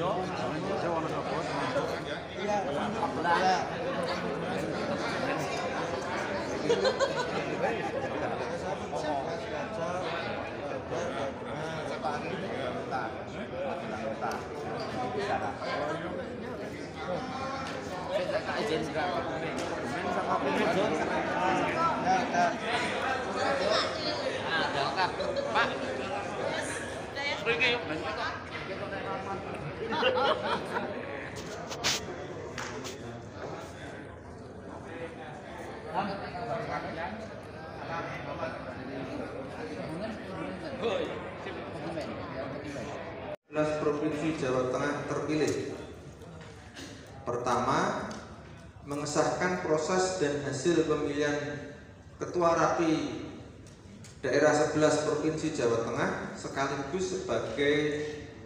Pak. Provinsi Jawa Tengah terpilih. Pertama, mengesahkan proses dan hasil pemilihan Ketua Rapi Daerah 11 Provinsi Jawa Tengah sekaligus sebagai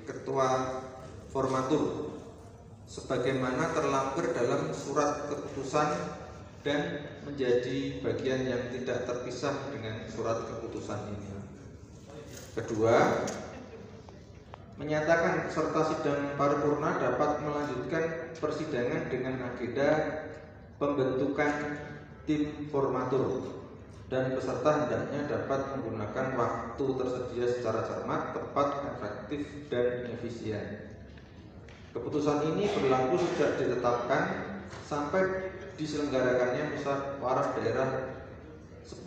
Ketua Formatur sebagaimana terlampir dalam surat keputusan dan menjadi bagian yang tidak terpisah dengan surat keputusan ini. Kedua, menyatakan peserta sidang paripurna dapat melanjutkan persidangan dengan agenda pembentukan tim formatur dan peserta hendaknya dapat menggunakan waktu tersedia secara cermat, tepat, efektif, dan efisien. Keputusan ini berlaku sejak ditetapkan sampai diselenggarakannya musyawarah daerah 10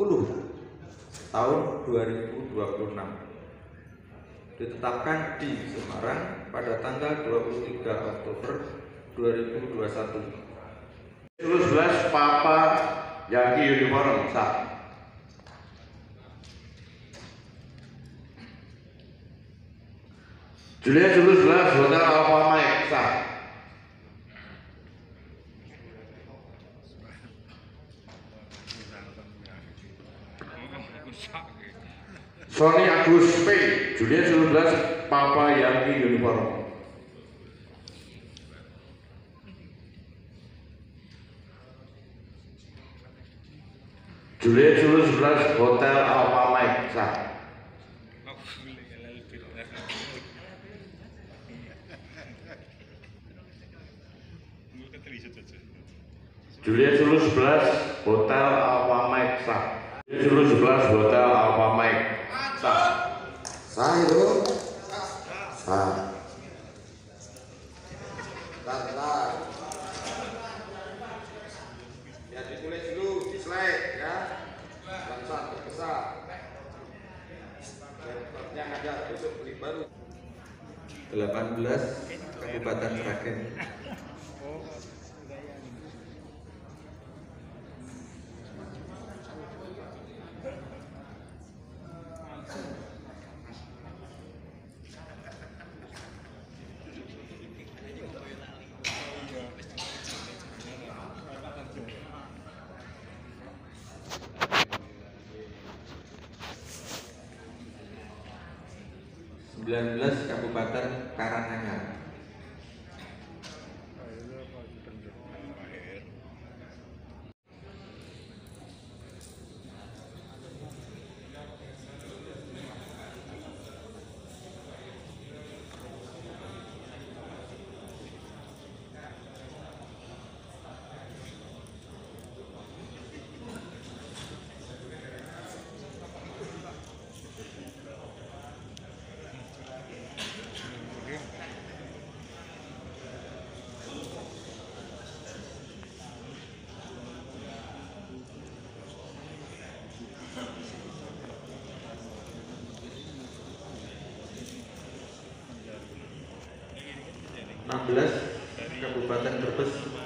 tahun 2026. Ditetapkan di Semarang pada tanggal 23 Oktober 2021. 11 Papa Yankee Uniform sah. Juliet 11 Hotel Alpha Mike sah. Sony Agus P Juliet 11 Papa Yankee Uniform. Juliet 11 Hotel Alpha Mike sah. Juliet 11 Hotel Alpha Mike sah. Juliet 11 Hotel Alpha Mike sah. Sah itu? Sah. Bentar. Ya ditulis dulu di slide ya. Langsung terbesar. Yang ada besok beli baru. 18 Kabupaten Sragen. 19 Kabupaten Karanganyar. 16 Kabupaten Brebes. 16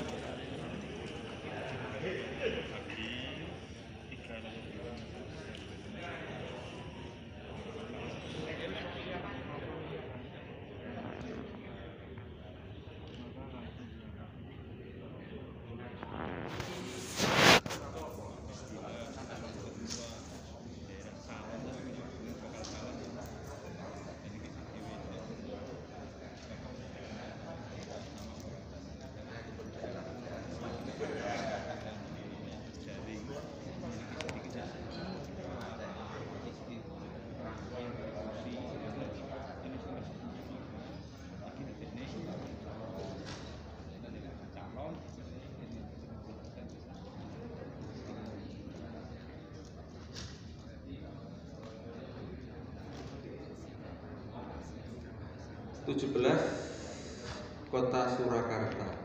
17 Kota Surakarta.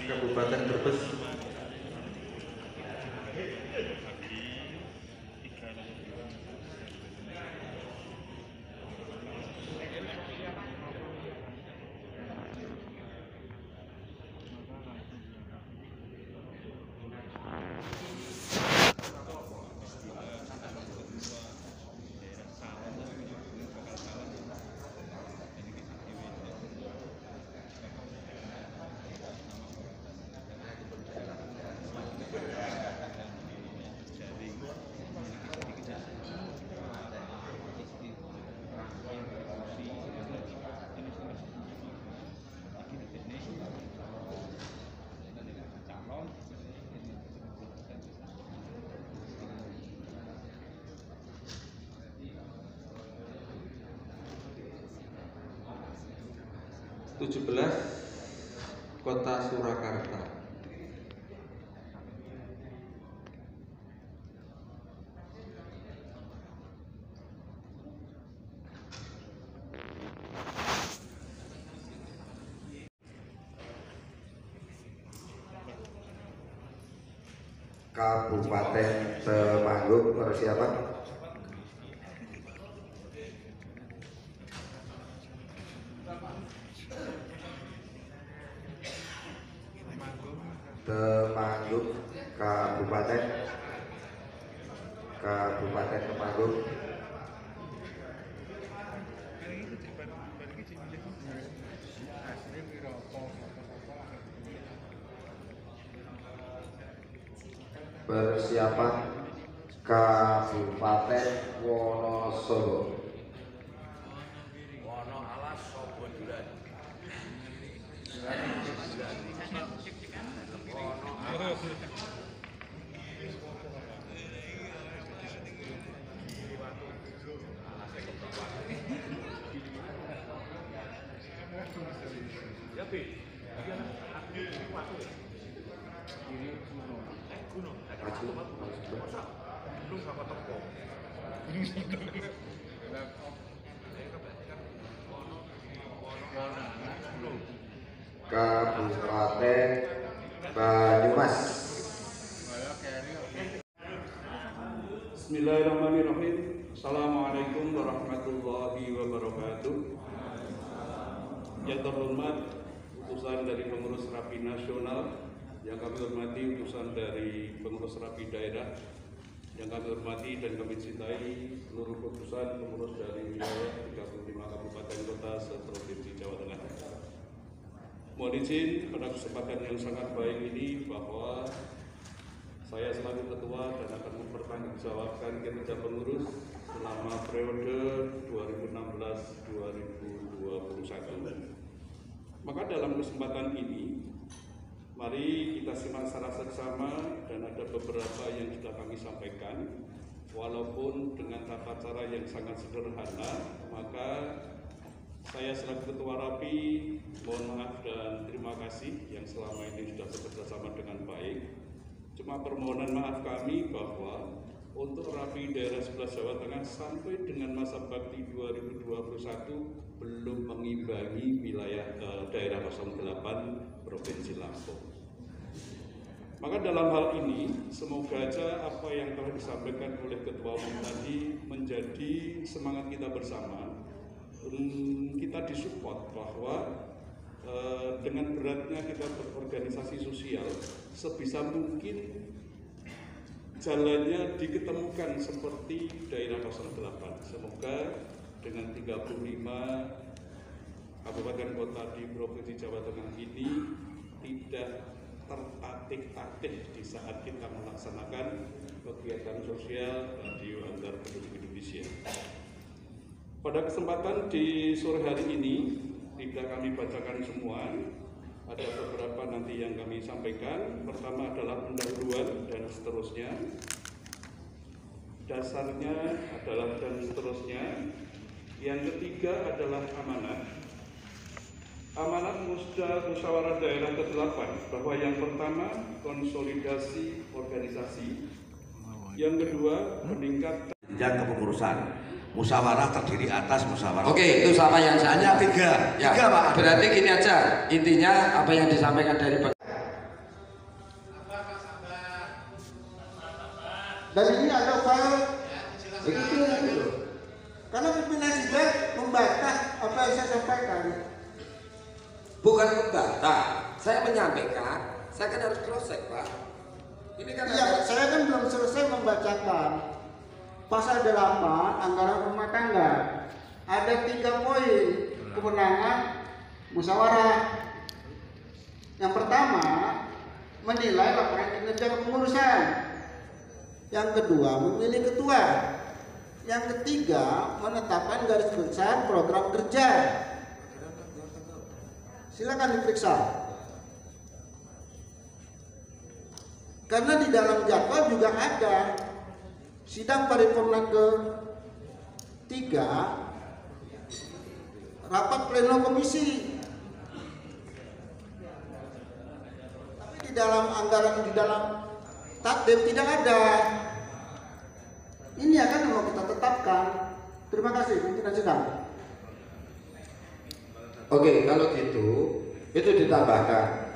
Kabupaten Brebes. (17) Kota Surakarta. Kabupaten Temanggung persiapan. Temanggung Kabupaten Temanggung. Persiapan Kabupaten Wonosobo. Wono alas sobo duran. Kabupaten Banyumas. Bismillahirrahmanirrahim. Assalamualaikum warahmatullahi wabarakatuh. Yang terhormat utusan dari pengurus Rapi Nasional, yang kami hormati utusan dari pengurus Rapi Daerah, yang kami hormati dan kami cintai seluruh utusan pengurus dari wilayah 35 kabupaten kota seprovinsi Jawa Tengah. Mohon izin pada kesempatan yang sangat baik ini bahwa saya selaku ketua dan akan mempertanggungjawabkan kinerja pengurus selama periode 2016-2021. Maka dalam kesempatan ini, mari kita simak secara seksama dan ada beberapa yang sudah kami sampaikan. Walaupun dengan tata cara yang sangat sederhana, maka saya selaku Ketua Rapi mohon maaf dan terima kasih yang selama ini sudah bekerja sama dengan baik. Cuma permohonan maaf kami bahwa untuk Rapi Daerah 11 Jawa Tengah sampai dengan masa bakti 2021 belum mengimbangi wilayah daerah 08 Provinsi Lampung. Maka dalam hal ini semoga aja apa yang telah disampaikan oleh Ketua Umum tadi menjadi semangat kita bersama. Kita disupport bahwa dengan beratnya kita berorganisasi sosial, sebisa mungkin jalannya diketemukan seperti daerah 08. Semoga dengan 35 kabupaten kota di Provinsi Jawa Tengah ini tidak tertatih-tatih di saat kita melaksanakan kegiatan sosial radio antar penduduk Indonesia. Pada kesempatan di sore hari ini tidak kami bacakan semua, ada beberapa nanti yang kami sampaikan. Pertama adalah pendahuluan dan seterusnya, dasarnya adalah dan seterusnya. Yang ketiga adalah amanat. Amanat musyawarah daerah ke-8 bahwa yang pertama konsolidasi organisasi, yang kedua meningkatkan Jenjang kepengurusan. Musyawarah terdiri atas musyawarah. Oke, itu sama yang Hanya saya. tiga, Ya, tiga Pak. berarti gini aja, intinya apa yang disampaikan dari Dan ini ada file begitu gitu. Karena pimpinan sidang membantah apa yang saya sampaikan. bukan membantah, saya menyampaikan, saya kan harus cross check, Pak. Ini kan Iya, saya kan belum selesai membacakan pasal 8 anggaran rumah tangga. Ada 3 poin kewenangan musyawarah. Yang pertama, menilai laporan kinerja kepengurusan. Yang kedua, memilih ketua. Yang ketiga, menetapkan garis besar program kerja. Silakan diperiksa. Karena di dalam jadwal juga ada sidang paripurna ke-3, rapat pleno komisi. Tapi di dalam anggaran, di dalam takdim tidak ada. Ini akan mau kita tetapkan. Terima kasih pimpinan sidang. Oke, kalau gitu itu ditambahkan.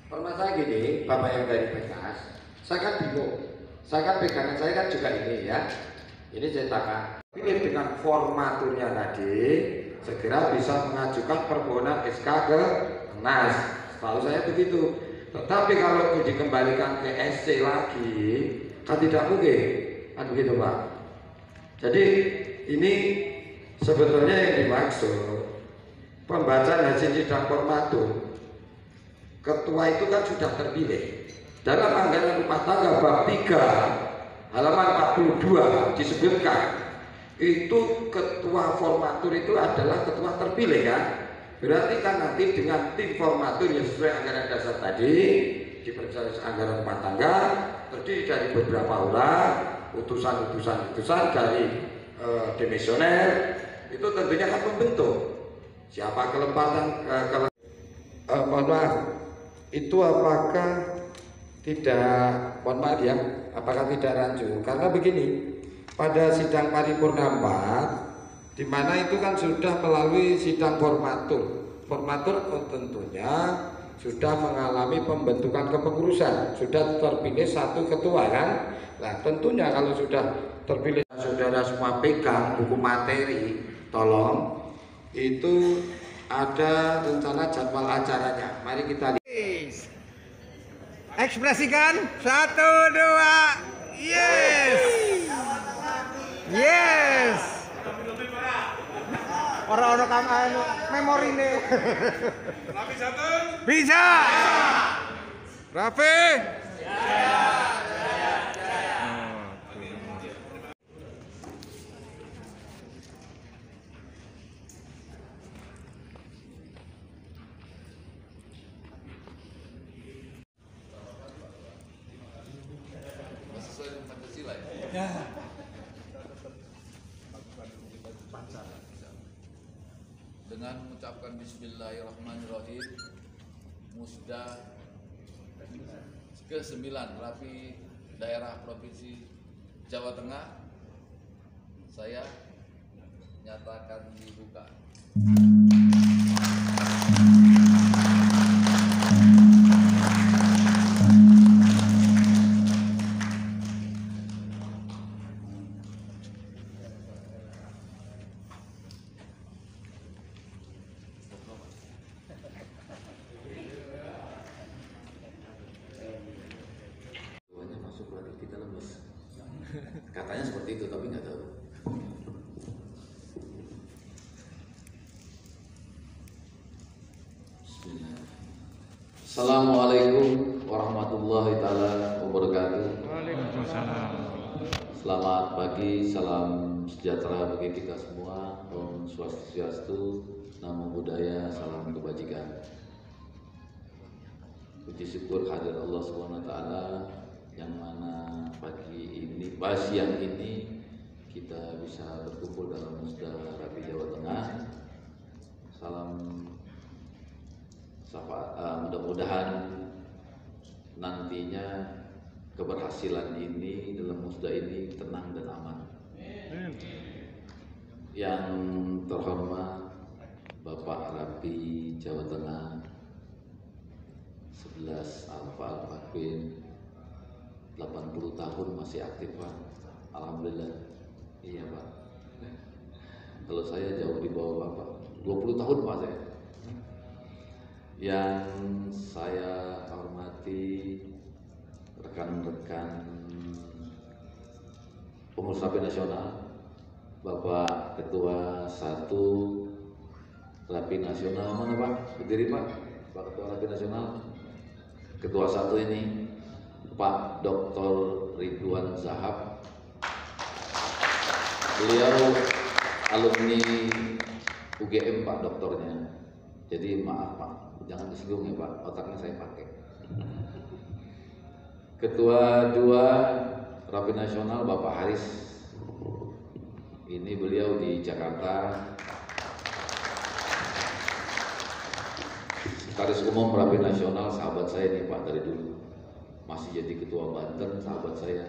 Permasalahan gini, Bapak yang dari PKS, saya kan bingung. Saya kan pegangan saya kan juga ini ya. Ini cetakan. Pilih dengan formaturnya tadi, segera bisa mengajukan permohonan SK ke Nas. Setahu saya begitu. Tetapi kalau itu dikembalikan ke SC lagi, kan tidak mungkin. Kan begitu Pak. Jadi ini sebetulnya yang dimaksud pembacaan hasil sidang formatur. Ketua itu kan sudah terpilih. Dalam anggaran rumah tangga bab 3 halaman 42 disebutkan itu ketua formatur itu adalah ketua terpilih ya. Berarti kan nanti dengan tim formatur yang sesuai anggaran dasar tadi dipercaya anggaran rumah tangga terdiri dari beberapa orang, utusan dari demisioner itu tentunya akan membentuk siapa kelempatan mohon maaf itu apakah tidak, mohon maaf ya, apakah tidak rancu? Karena begini, pada sidang paripurna 4 di mana itu kan sudah melalui sidang formatur. Formatur tentunya sudah mengalami pembentukan kepengurusan, sudah terpilih satu ketua kan. Nah tentunya kalau sudah terpilih, saudara semua pegang buku materi, tolong itu ada rencana jadwal acaranya. Mari kita lihat. Ekspresikan 1, 2, yes, yes. Orang-orang kamu memori nih. Bisa. Rafi. Dengan mengucapkan Bismillahirrahmanirrahim, Musda ke-9 Rapi Daerah Provinsi Jawa Tengah saya nyatakan dibuka. Masuk lagi di dalam bus. Katanya seperti itu, tapi nggak tahu. Bismillah. Assalamualaikum warahmatullahi taala wabarakatuh. Waalaikumsalam. Selamat pagi, salam sejahtera bagi kita semua. Om Swastiastu, Namo Buddhaya, salam kebajikan. Puji syukur hadir Allah Subhanahu wa taala yang mana siang ini kita bisa berkumpul dalam Musda Rapi Jawa Tengah. Salam mudah-mudahan nantinya keberhasilan ini dalam musda ini tenang dan aman. Yang terhormat Bapak Rapi Jawa Tengah 11 Alfa Al-Fakir 80 tahun masih aktif Pak. Alhamdulillah. Iya Pak. Kalau saya jauh di bawah Bapak 20 tahun Pak saya. Yang saya hormati rekan-rekan pengurus Rapi Nasional, Bapak Ketua 1 Rapi Nasional, mana Pak? Berdiri Pak, Pak Ketua Rapi Nasional. Ketua 1 ini Pak Dr. Ridwan Zahab. Beliau alumni UGM Pak doktornya. Jadi maaf Pak, jangan disinggung ya Pak, otaknya saya pakai. Ketua 2 Rapi Nasional Bapak Haris. Ini beliau di Jakarta. Sekretaris Umum Rapi Nasional, sahabat saya nih Pak dari dulu. Masih jadi Ketua Banten, sahabat saya.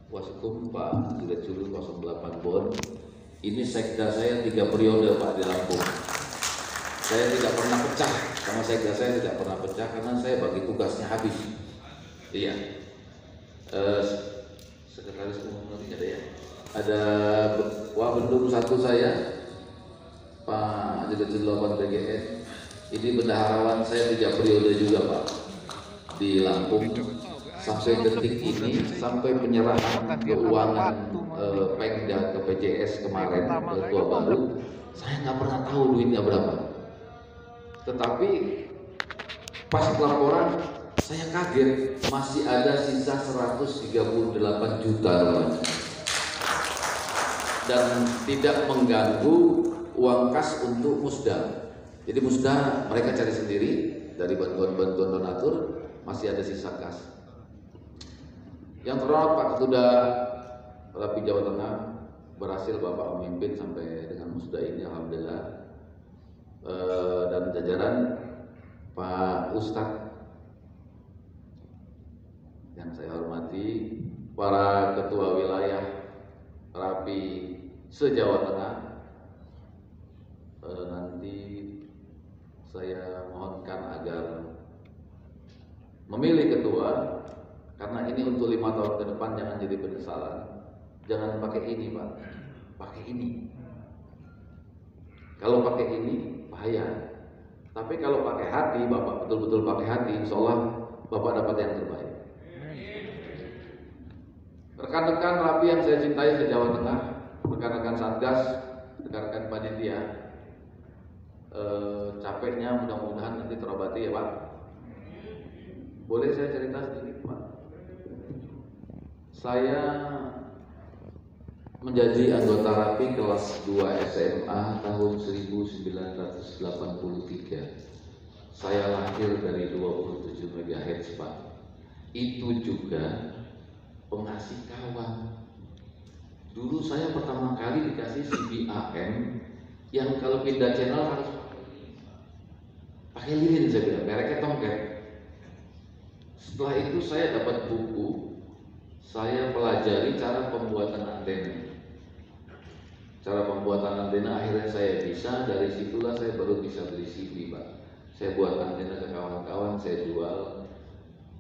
Wasukum Pak Juliet Sulu 08 Bon. Ini sekda saya 3 periode Pak di Lampung. Saya tidak pernah pecah, sama sekda saya tidak pernah pecah karena saya bagi tugasnya habis. Iya. Sekretaris Umum nanti ada ya. Ada Wabendum 1 saya, Pak Juliet Sulu 8 PGN. Ini bendaharawan saya 3 periode juga Pak di Lampung. Sampai detik ini, sampai penyerahan keuangan Pemda ke PJS kemarin, ketua baru, saya nggak pernah tahu duitnya berapa. Tetapi pas laporan, saya kaget masih ada sisa 138 juta dan tidak mengganggu uang kas untuk musda. Jadi musda mereka cari sendiri dari bantuan-bantuan donatur, masih ada sisa kas. Yang terhormat Pak Ketua Rapi Jawa Tengah, berhasil Bapak memimpin sampai dengan musda ini alhamdulillah. Dan jajaran Pak Ustadz yang saya hormati, para ketua wilayah Rapi se-Jawa Tengah, nanti saya mohonkan agar memilih ketua. Karena ini untuk 5 tahun ke depan jangan jadi penyesalan. Jangan pakai ini Pak, pakai ini. Kalau pakai ini bahaya. Tapi kalau pakai hati, Bapak betul-betul pakai hati, insya Allah Bapak dapat yang terbaik. Rekan-rekan Rapi yang saya cintai se-Jawa Tengah, rekan-rekan Satgas, rekan-rekan panitia, capeknya mudah-mudahan nanti terobati ya Pak. Boleh saya cerita sedikit Pak? Saya menjadi anggota Rapi kelas 2 SMA tahun 1983. Saya lahir dari 27 MHz Pak. Itu juga pengasih kawan. Dulu saya pertama kali dikasih CBAM yang kalau pindah channel harus pakai lilin, saya bilang mereknya Tomcat. Setelah itu saya dapat buku, saya pelajari cara pembuatan antena. Cara pembuatan antena akhirnya saya bisa, dari situlah saya baru bisa beli CD Pak. Saya buat antena ke kawan-kawan, saya jual,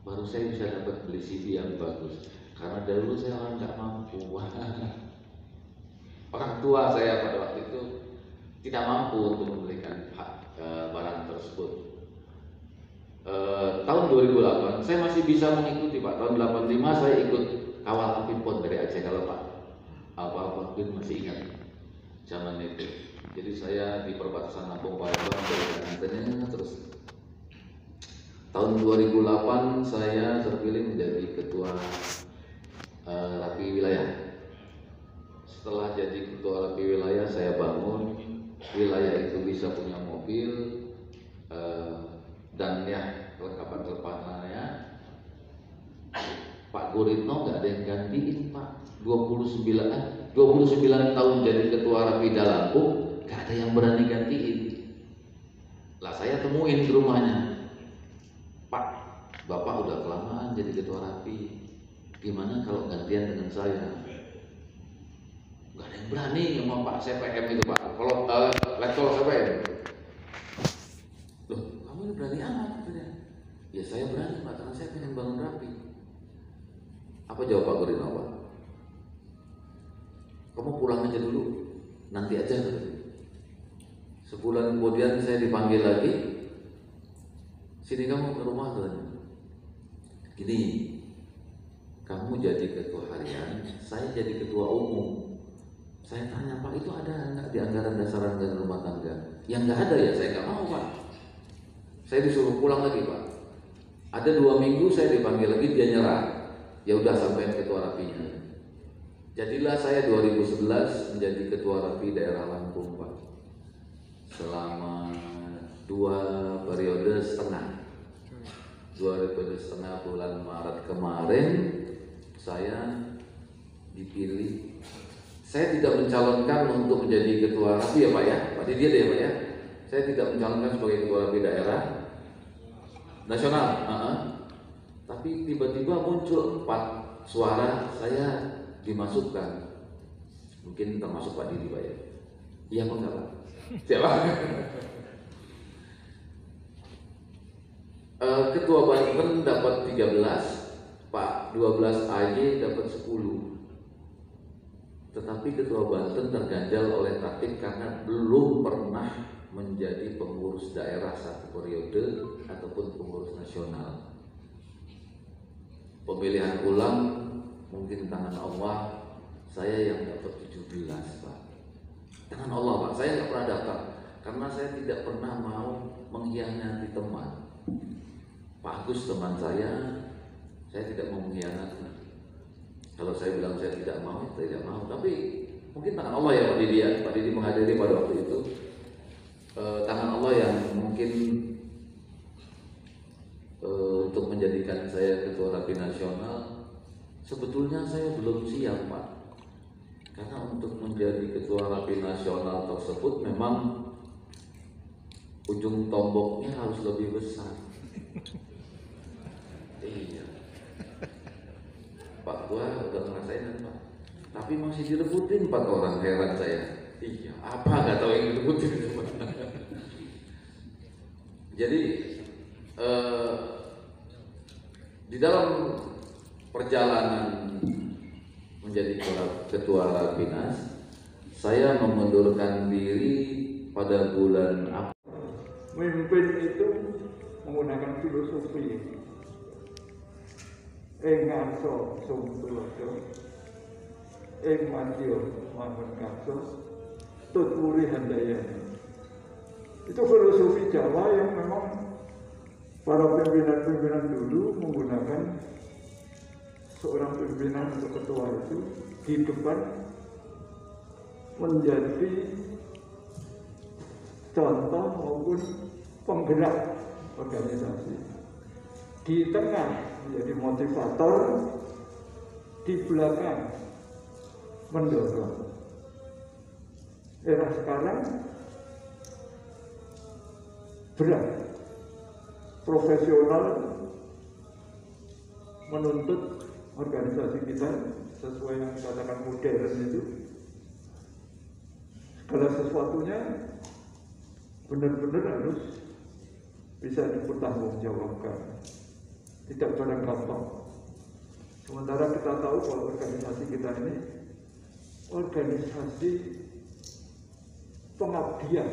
baru saya bisa dapat beli CD yang bagus. Karena dulu saya orang nggak mampu. Orang tua saya pada waktu itu tidak mampu untuk membelikan barang tersebut. tahun 2008 saya masih bisa mengikuti Pak. Tahun 85 saya ikut kawal api pon dari Aceh, kalau Pak mungkin masih ingat zaman itu. Jadi saya di perbatasan Lampung Palembang dari terus tahun 2008 saya terpilih menjadi ketua Rapi wilayah. Setelah jadi ketua Rapi wilayah, saya bangun wilayah itu bisa punya mobil dan ya kelengkapan-kelengkapannya. Pak Guritno nggak ada yang gantiin Pak. 29 tahun jadi ketua Rapida Lampung, nggak ada yang berani gantiin. Lah saya temuin di rumahnya, Pak, Bapak udah kelamaan jadi ketua Rapi, gimana kalau gantian dengan saya? Nggak ada yang berani sama Pak CPM itu Pak, kalau letkol CPM. Loh, kamu ini berani amat katanya. Ya saya berani Pak, karena saya pengen bangun Rapi. Apa jawab Pak Guritno Pak? Kamu pulang aja dulu, nanti aja. Sebulan kemudian saya dipanggil lagi, sini kamu ke rumah katanya. Gini, kamu jadi ketua harian, saya jadi ketua umum. Saya tanya, Pak, itu ada nggak di anggaran dasar anggaran rumah tangga? Yang nggak ada ya, saya nggak mau Pak. Saya disuruh pulang lagi Pak. Ada 2 minggu saya dipanggil lagi, dia nyerah. Ya udah sampai ketua Rapinya. Jadilah saya 2011 menjadi ketua Rapi daerah Lampung Pak. Selama 2 periode setengah. 2 periode setengah bulan Maret kemarin saya dipilih. Saya tidak mencalonkan untuk menjadi ketua Rapi ya Pak ya. Pak Didi ya Pak ya. Saya tidak mencalonkan sebagai ketua Rapi daerah nasional. Tapi tiba-tiba muncul 4 suara saya dimasukkan. Mungkin termasuk Pak Didi Pak ya. Iya apa enggak Pak? Siapa? Ketua Banten dapat 13, Pak 12 AY dapat 10. Tetapi Ketua Banten terganjal oleh tatib karena belum pernah menjadi pengurus daerah 1 periode ataupun pengurus nasional. Pemilihan ulang mungkin tangan Allah, saya yang dapat 17 Pak. Tangan Allah Pak, saya nggak pernah daftar karena saya tidak pernah mau mengkhianati teman. Pak Agus teman saya tidak mau mengkhianati. Kalau saya bilang saya tidak mau, tapi mungkin tangan Allah ya Pak Didi ya. Pak Didi menghadiri pada waktu itu. Tangan Allah yang mungkin untuk menjadikan saya ketua Rapi nasional. Sebetulnya saya belum siap Pak, karena untuk menjadi ketua Rapi nasional tersebut memang ujung tomboknya harus lebih besar. Iya, Pak gua udah ngerasain kan Pak, tapi masih direbutin 4 orang, heran saya. Iya, apa nggak tahu yang direbutin itu Pak. Jadi di dalam perjalanan menjadi ketua Rapinas, saya mengundurkan diri pada bulan April. Memimpin itu menggunakan filosofi. Ngaso sumtuloso, matio mangun kaso, tuturi handayani. Itu filosofi Jawa yang memang para pimpinan-pimpinan dulu menggunakan seorang pimpinan atau ketua itu di depan menjadi contoh maupun penggerak organisasi, di tengah menjadi motivator, di belakang mendorong. Era sekarang berat, profesional menuntut organisasi kita sesuai yang dikatakan modern itu, segala sesuatunya benar-benar harus bisa dipertanggungjawabkan, tidak barang gampang. Sementara kita tahu bahwa organisasi kita ini organisasi pengabdian,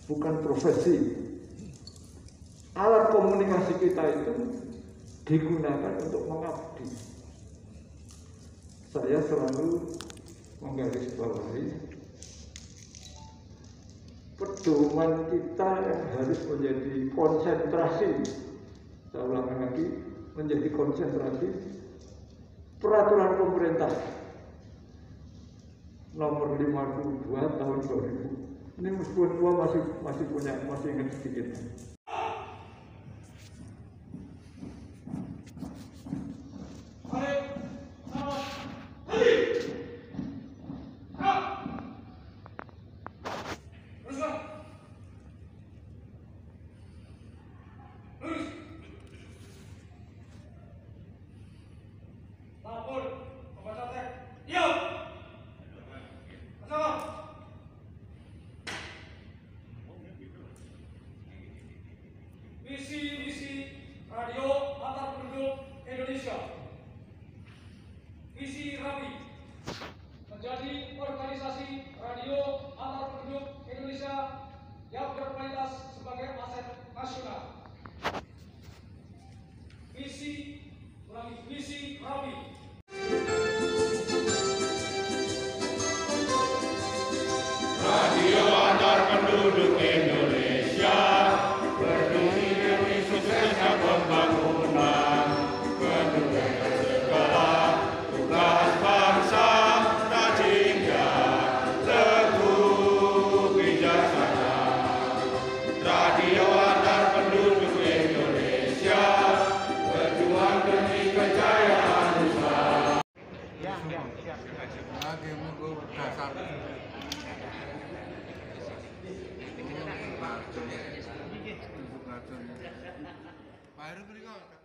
bukan profesi. alat komunikasi kita itu digunakan untuk mengabdi. Saya selalu menggarisbawahi pedoman kita yang harus menjadi konsentrasi. Saya ulangi lagi, menjadi konsentrasi peraturan pemerintah nomor 52 tahun 2000. Ini meskipun tua masih ingat sedikit. Visi radio antar penduduk Indonesia. Visi RAPI menjadi organisasi radio antar penduduk Indonesia yang berkualitas sebagai aset nasional. Visi RAPI. Radio antar penduduk Indonesia berdiri demi suksesnya pembangunan, penduduk segala tugas bangsa, rajin dan teguh bijaksana. Radio antar penduduk Indonesia berjuang demi kejayaan Nusa. Lagi minggu dasar. Baru beri kau.